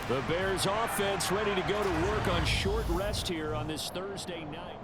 The Bears offense ready to go to work on short rest here on this Thursday night.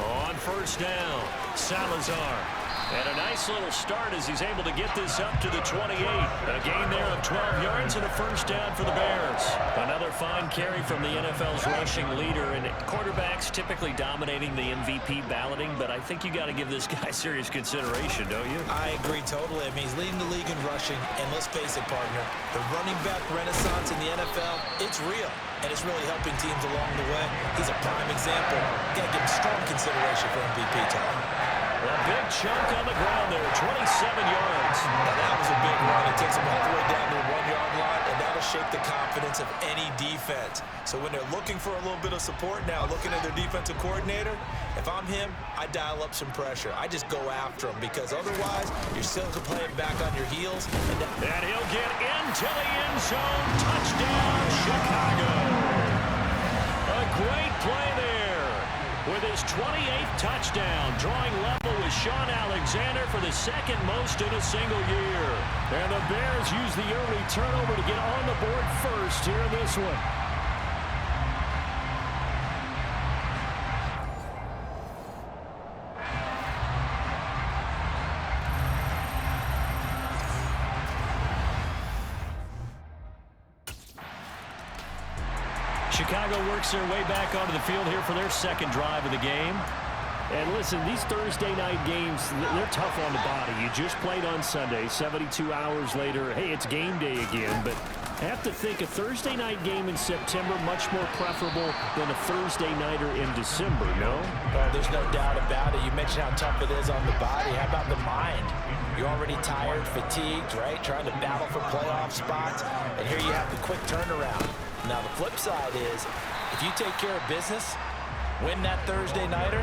On first down, Salazar. And a nice little start as he's able to get this up to the 28. A gain there of 12 yards and a first down for the Bears. Another fine carry from the NFL's rushing leader, and quarterbacks typically dominating the MVP balloting, but I think you got to give this guy serious consideration, don't you? I agree totally. I mean, he's leading the league in rushing, and let's face it, partner, the running back renaissance in the NFL, it's real, and it's really helping teams along the way. He's a prime example. Got to give him strong consideration for MVP time. A big chunk on the ground there, 27 yards. Now that was a big run. It takes them all the way down to the 1-yard line, and that'll shake the confidence of any defense. So when they're looking for a little bit of support now, looking at their defensive coordinator, if I'm him, I dial up some pressure. I just go after him because otherwise you're still playing back on your heels. And he'll get into the end zone. Touchdown, Chicago. A great play there. With his 28th touchdown, drawing level with Sean Alexander for the second most in a single year. And the Bears use the early turnover to get on the board first here in this one. Chicago works their way back onto the field here for their second drive of the game. And listen, these Thursday night games, they're tough on the body. You just played on Sunday, 72 hours later. Hey, it's game day again. But I have to think a Thursday night game in September much more preferable than a Thursday nighter in December, no? Oh, there's no doubt about it. You mentioned how tough it is on the body. How about the mind? You're already tired, fatigued, right? Trying to battle for playoff spots. And here you have the quick turnaround. Now, the flip side is, if you take care of business, win that Thursday nighter,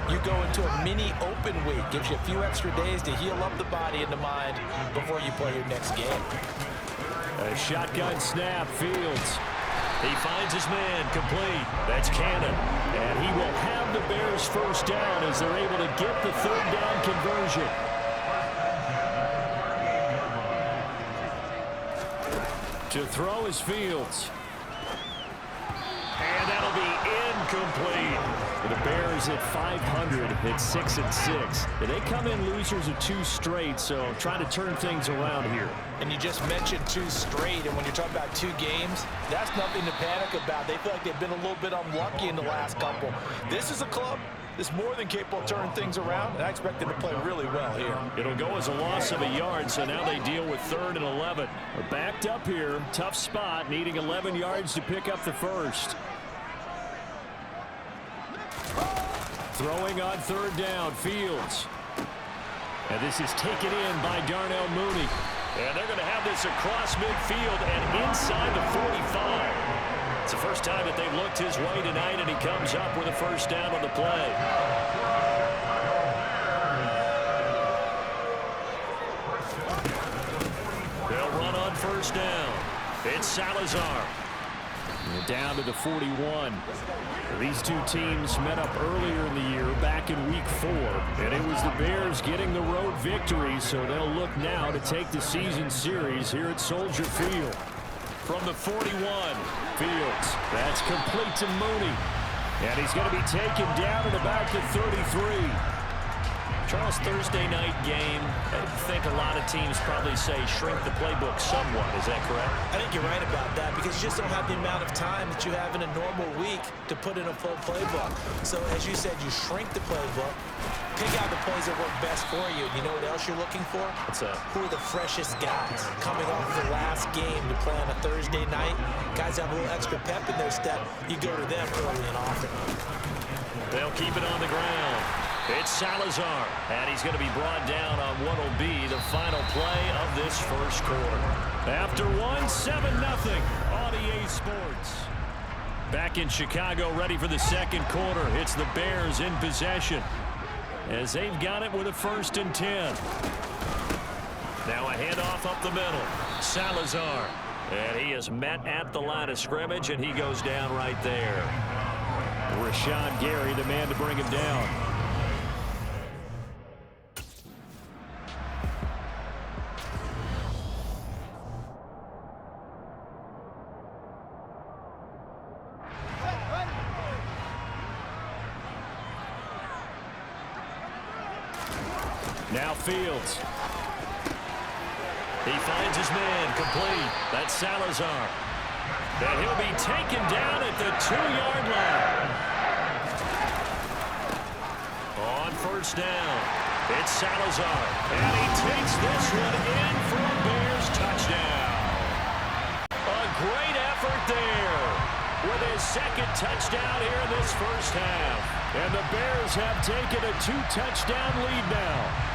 you go into a mini open week. Gives you a few extra days to heal up the body and the mind before you play your next game. A shotgun snap, Fields. He finds his man, complete. That's Cannon. And he will have the Bears first down as they're able to get the third down conversion. To throw is Fields. And that'll be incomplete. The Bears at 500 at 6-6. And they come in losers of 2 straight, so trying to turn things around here. And you just mentioned 2 straight, and when you're talking about 2 games, that's nothing to panic about. They feel like they've been a little bit unlucky in the last couple. This is a club that's more than capable of turning things around, and I expect them to play really well here. It'll go as a loss of a yard, so now they deal with 3rd and 11. We're backed up here. Tough spot, needing 11 yards to pick up the first. Throwing on 3rd down, Fields. And this is taken in by Darnell Mooney. And they're going to have this across midfield and inside the 45. It's the first time that they've looked his way tonight, and he comes up with a first down on the play. They'll run on first down. It's Salazar. And down to the 41. These 2 teams met up earlier in the year, back in week 4. And it was the Bears getting the road victory, so they'll look now to take the season series here at Soldier Field. From the 41, Fields. That's complete to Mooney. And he's going to be taken down at about the 33. Charles, Thursday night game, I think a lot of teams probably say shrink the playbook somewhat. Is that correct? I think you're right about that because you just don't have the amount of time that you have in a normal week to put in a full playbook. So as you said, you shrink the playbook, pick out the plays that work best for you. You know what else you're looking for? Who are the freshest guys coming off the last game to play on a Thursday night? Guys have a little extra pep in their step. You go to them early and often. They'll keep it on the ground. It's Salazar, and he's going to be brought down on what will be the final play of this first quarter. After 7-0 on EA Sports. Back in Chicago, ready for the second quarter. It's the Bears in possession as they've got it with a 1st and 10. Now a handoff up the middle. Salazar, and he is met at the line of scrimmage, and he goes down right there. Rashawn Gary, the man to bring him down. Now Fields. He finds his man, complete. That's Salazar. And he'll be taken down at the 2-yard line. On first down, it's Salazar. And he takes this one in for a Bears touchdown. A great effort there with his second touchdown here in this first half. And the Bears have taken a 2-touchdown lead now.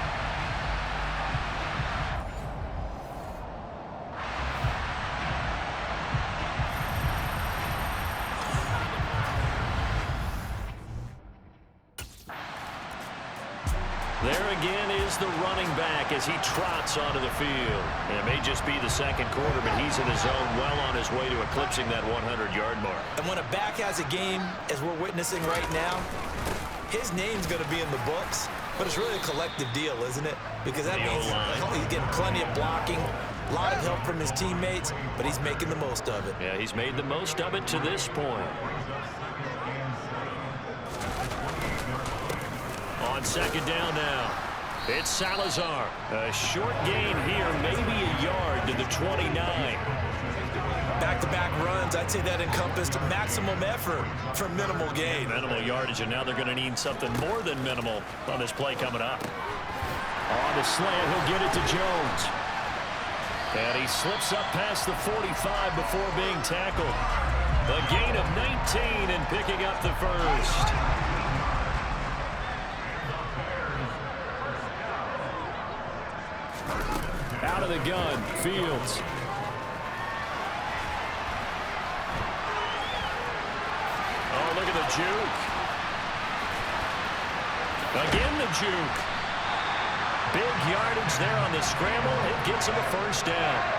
There again is the running back as he trots onto the field. And it may just be the second quarter, but he's in his zone, well on his way to eclipsing that 100-yard mark. And when a back has a game, as we're witnessing right now, his name's going to be in the books, but it's really a collective deal, isn't it? Because that means he's getting plenty of blocking, a lot of help from his teammates, but he's making the most of it. Yeah, he's made the most of it to this point. On second down now, it's Salazar. A short gain here, maybe a yard to the 29. Back-to-back runs, I'd say that encompassed maximum effort for minimal gain. Minimal yardage, and now they're going to need something more than minimal on this play coming up. On the slant, he'll get it to Jones. And he slips up past the 45 before being tackled. A gain of 19 and picking up the first. Out of the gun, Fields. Oh, look at the juke. Again the juke. Big yardage there on the scramble. It gets him a first down.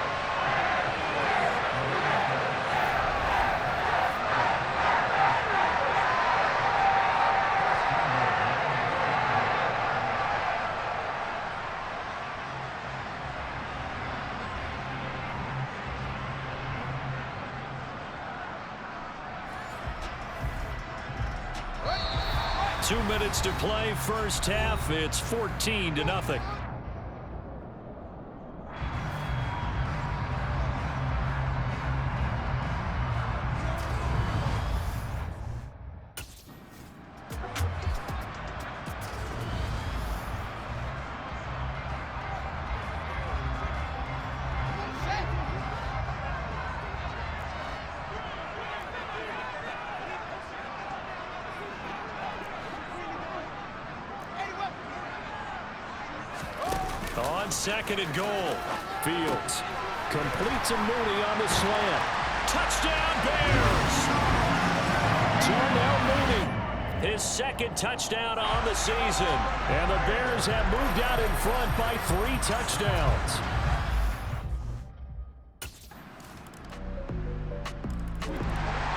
2 minutes to play, first half. It's 14-0. On second and goal, Fields completes a Mooney on the slant. Touchdown Bears! Darnell Mooney, his second touchdown on the season. And the Bears have moved out in front by 3 touchdowns.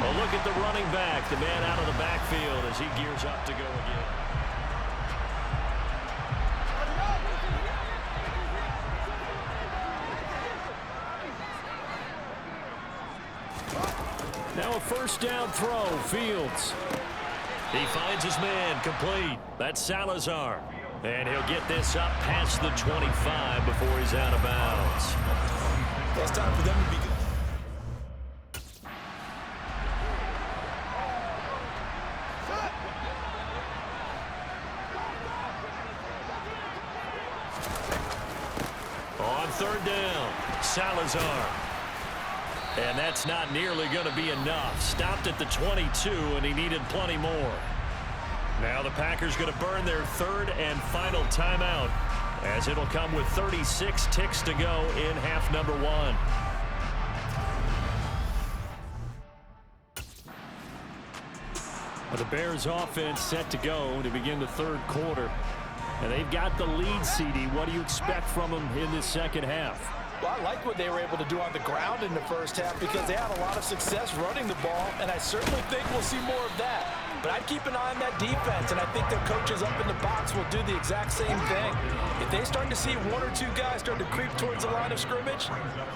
A look at the running back, the man out of the backfield as he gears up to go again. Now a first down throw, Fields. He finds his man, complete. That's Salazar. And he'll get this up past the 25 before he's out of bounds. Well, it's time for them to be good. On third down, Salazar. And that's not nearly going to be enough. Stopped at the 22, and he needed plenty more. Now the Packers going to burn their third and final timeout, as it'll come with 36 ticks to go in half number 1. Well, the Bears offense set to go to begin the third quarter. And they've got the lead, CD. What do you expect from them in this second half? Well, I like what they were able to do on the ground in the first half because they had a lot of success running the ball, and I certainly think we'll see more of that. But I'd keep an eye on that defense, and I think their coaches up in the box will do the exact same thing. If they start to see one or two guys start to creep towards the line of scrimmage,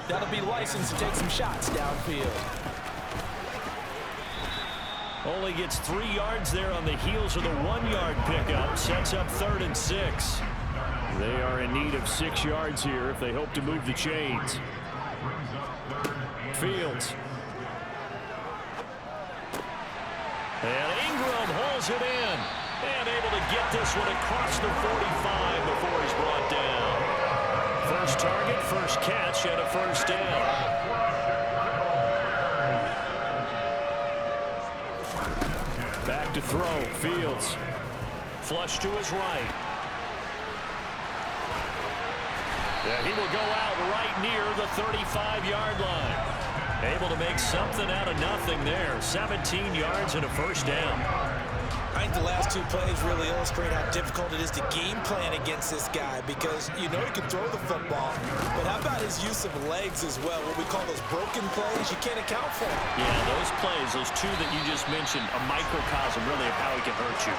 that'll be licensed to take some shots downfield. Only gets 3 yards there on the heels of the 1-yard pickup. Sets up 3rd and 6. They are in need of 6 yards here if they hope to move the chains. Fields. And Ingram hauls it in. And able to get this one across the 45 before he's brought down. First target, first catch, and a first down. Back to throw. Fields. Flush to his right. And he will go out right near the 35-yard line. Able to make something out of nothing there. 17 yards and a first down. I think the last 2 plays really illustrate how difficult it is to game plan against this guy, because you know he can throw the football, but how about his use of legs as well? What we call those broken plays, you can't account for. Yeah, those plays, those 2 that you just mentioned, a microcosm really of how he can hurt you.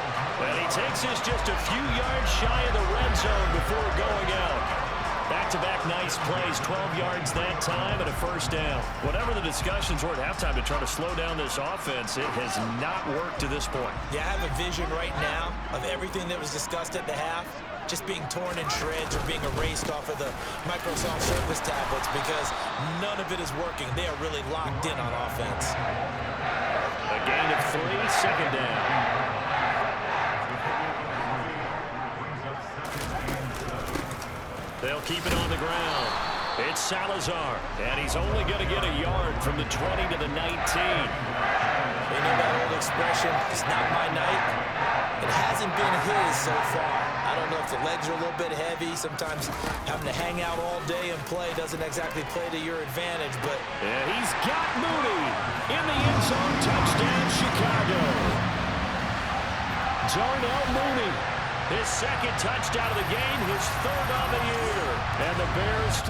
And he takes this just a few yards shy of the red zone before going out. Back-to-back nice plays, 12 yards that time and a first down. Whatever the discussions were at halftime to try to slow down this offense, it has not worked to this point. Yeah, I have a vision right now of everything that was discussed at the half just being torn in shreds or being erased off of the Microsoft Surface tablets, because none of it is working. They are really locked in on offense. A gain of 3, second down. They'll keep it on the ground. It's Salazar, and he's only going to get a yard from the 20 to the 19. You know that old expression, it's not my night? It hasn't been his so far. I don't know if the legs are a little bit heavy. Sometimes having to hang out all day and play doesn't exactly play to your advantage, but... And he's got Mooney in the end zone. Touchdown, Chicago. Darnell Mooney. His second touchdown of the game, his 3rd on the year. And the Bears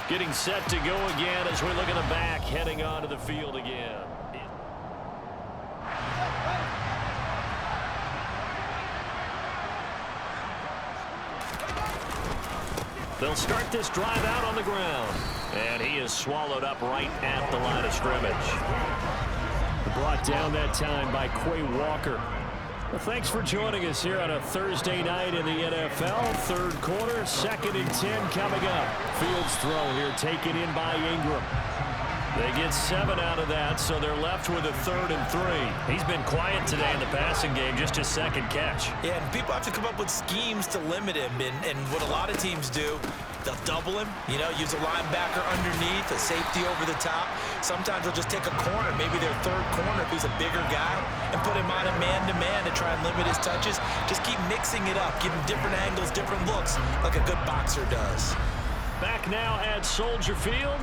getting set to go again as we look at the back, heading onto the field again. They'll start this drive out on the ground. And he is swallowed up right at the line of scrimmage. Brought down that time by Quay Walker. Well, thanks for joining us here on a Thursday night in the NFL. 3rd quarter, 2nd and 10 coming up. Fields throw here taken in by Ingram. They get 7 out of that, so they're left with a 3rd and 3. He's been quiet today in the passing game, just his 2nd catch. Yeah, and people have to come up with schemes to limit him, and what a lot of teams do, they'll double him, you know, use a linebacker underneath, a safety over the top. Sometimes they'll just take a corner, maybe their 3rd corner if he's a bigger guy, and put him on a man-to-man to try and limit his touches. Just keep mixing it up, give him different angles, different looks, like a good boxer does. Back now at Soldier Field.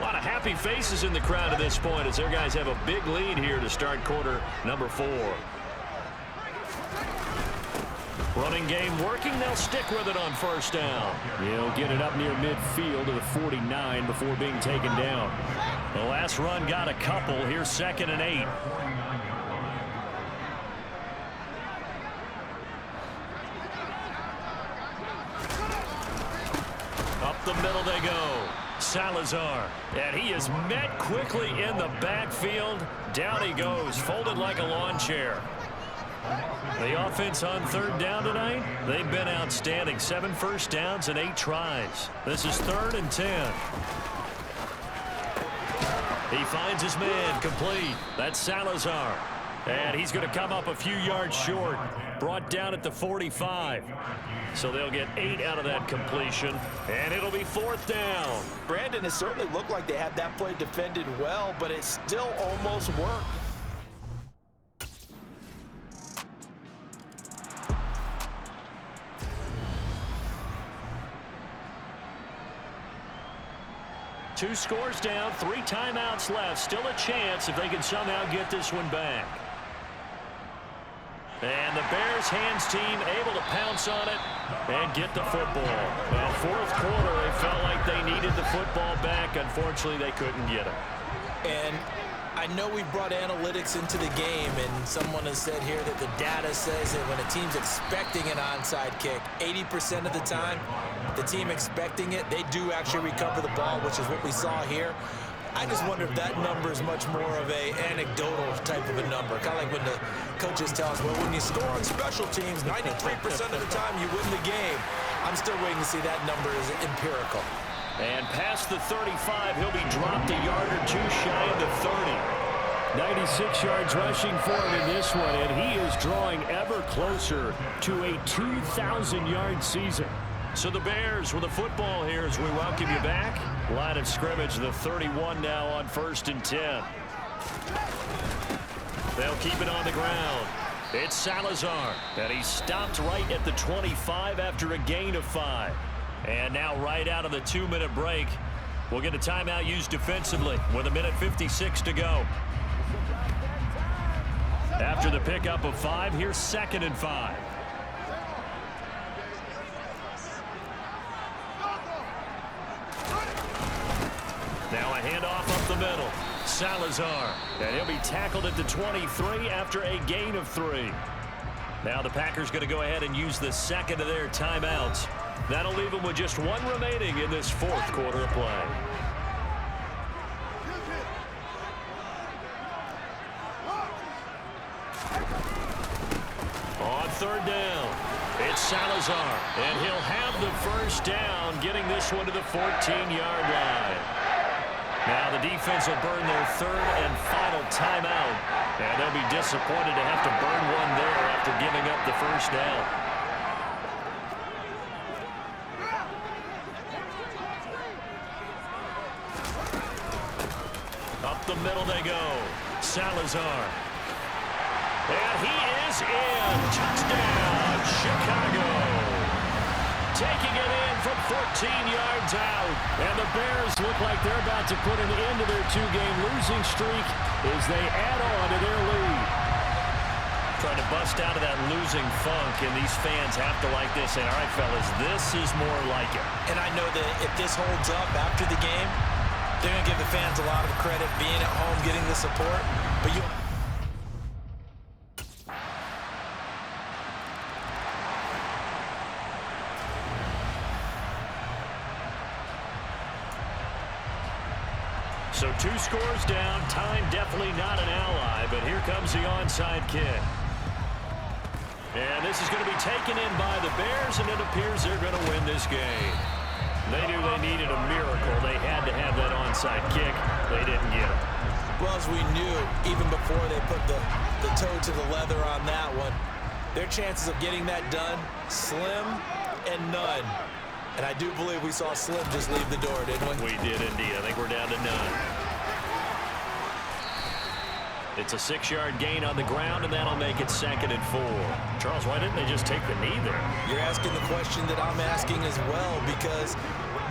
A lot of happy faces in the crowd at this point as their guys have a big lead here to start quarter number 4. Running game working. They'll stick with it on first down. He'll get it up near midfield to the 49 before being taken down. The last run got a couple. Here's 2nd and 8. Up the middle they go. Salazar, and he is met quickly in the backfield. Down he goes, folded like a lawn chair. The offense on 3rd down tonight, they've been outstanding. 7 first downs and 8 tries. This is 3rd and 10. He finds his man complete. That's Salazar. And he's going to come up a few yards short. Brought down at the 45. So they'll get 8 out of that completion. And it'll be 4th down. Brandon, it certainly looked like they had that play defended well, but it still almost worked. Two scores down, 3 timeouts left. Still a chance if they can somehow get this one back. And the Bears hands team able to pounce on it and get the football. Well, 4th quarter, they felt like they needed the football back. Unfortunately, they couldn't get it. And I know we've brought analytics into the game, and someone has said here that the data says that when a team's expecting an onside kick, 80% of the time, the team expecting it, they do actually recover the ball, which is what we saw here. I just wonder if that number is much more of a anecdotal type of a number. Kind of like when the coaches tell us, well, when you score on special teams, 93% of the time you win the game. I'm still waiting to see that number is empirical. And past the 35, he'll be dropped a yard or two shy of the 30. 96 yards rushing for him in this one, and he is drawing ever closer to a 2,000-yard season. So the Bears with the football here as we welcome you back. Line of scrimmage, the 31 now on 1st and 10. They'll keep it on the ground. It's Salazar, and he stopped right at the 25 after a gain of 5. And now right out of the 2-minute break, we'll get a timeout used defensively with 1:56 to go. After the pickup of 5, here's 2nd and 5. Now a handoff up the middle. Salazar, and he'll be tackled at the 23 after a gain of 3. Now the Packers going to go ahead and use the second of their timeouts. That'll leave them with just 1 remaining in this 4th quarter of play. On 3rd down, it's Salazar, and he'll have the 1st down, getting this one to the 14-yard line. Now the defense will burn their 3rd and final timeout, and they'll be disappointed to have to burn one there after giving up the 1st down. Up the middle they go. Salazar. And he is in. Touchdown, Chicago. Taking it in from 14 yards out. And the Bears look like they're about to put an end to their 2-game losing streak as they add on to their lead. Trying to bust out of that losing funk, and these fans have to like this. And all right, fellas, this is more like it. And I know that if this holds up after the game, they're going to give the fans a lot of credit being at home, getting the support. But you... So 2 scores down. Time definitely not an ally, but here comes the onside kick. And this is going to be taken in by the Bears, and it appears they're going to win this game. They knew they needed a miracle. They had to have that onside kick. They didn't get it. Well, as we knew, even before they put the toe to the leather on that one, their chances of getting that done, slim and none. And I do believe we saw Slim just leave the door, didn't we? We did indeed. I think we're down to none. It's a 6-yard gain on the ground, and that'll make it 2nd and 4. Charles, why didn't they just take the knee there? You're asking the question that I'm asking as well, because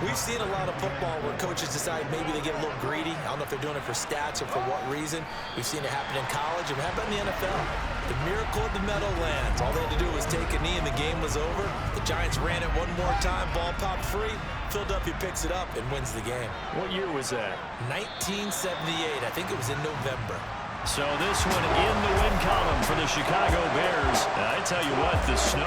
we've seen a lot of football where coaches decide maybe they get a little greedy. I don't know if they're doing it for stats or for what reason. We've seen it happen in college, and it happened in the NFL. The miracle of the Meadowlands. All they had to do was take a knee, and the game was over. The Giants ran it one more time. Ball popped free. Philadelphia picks it up and wins the game. What year was that? 1978. I think it was in November. So this one in the win column for the Chicago Bears. I tell you what, the snow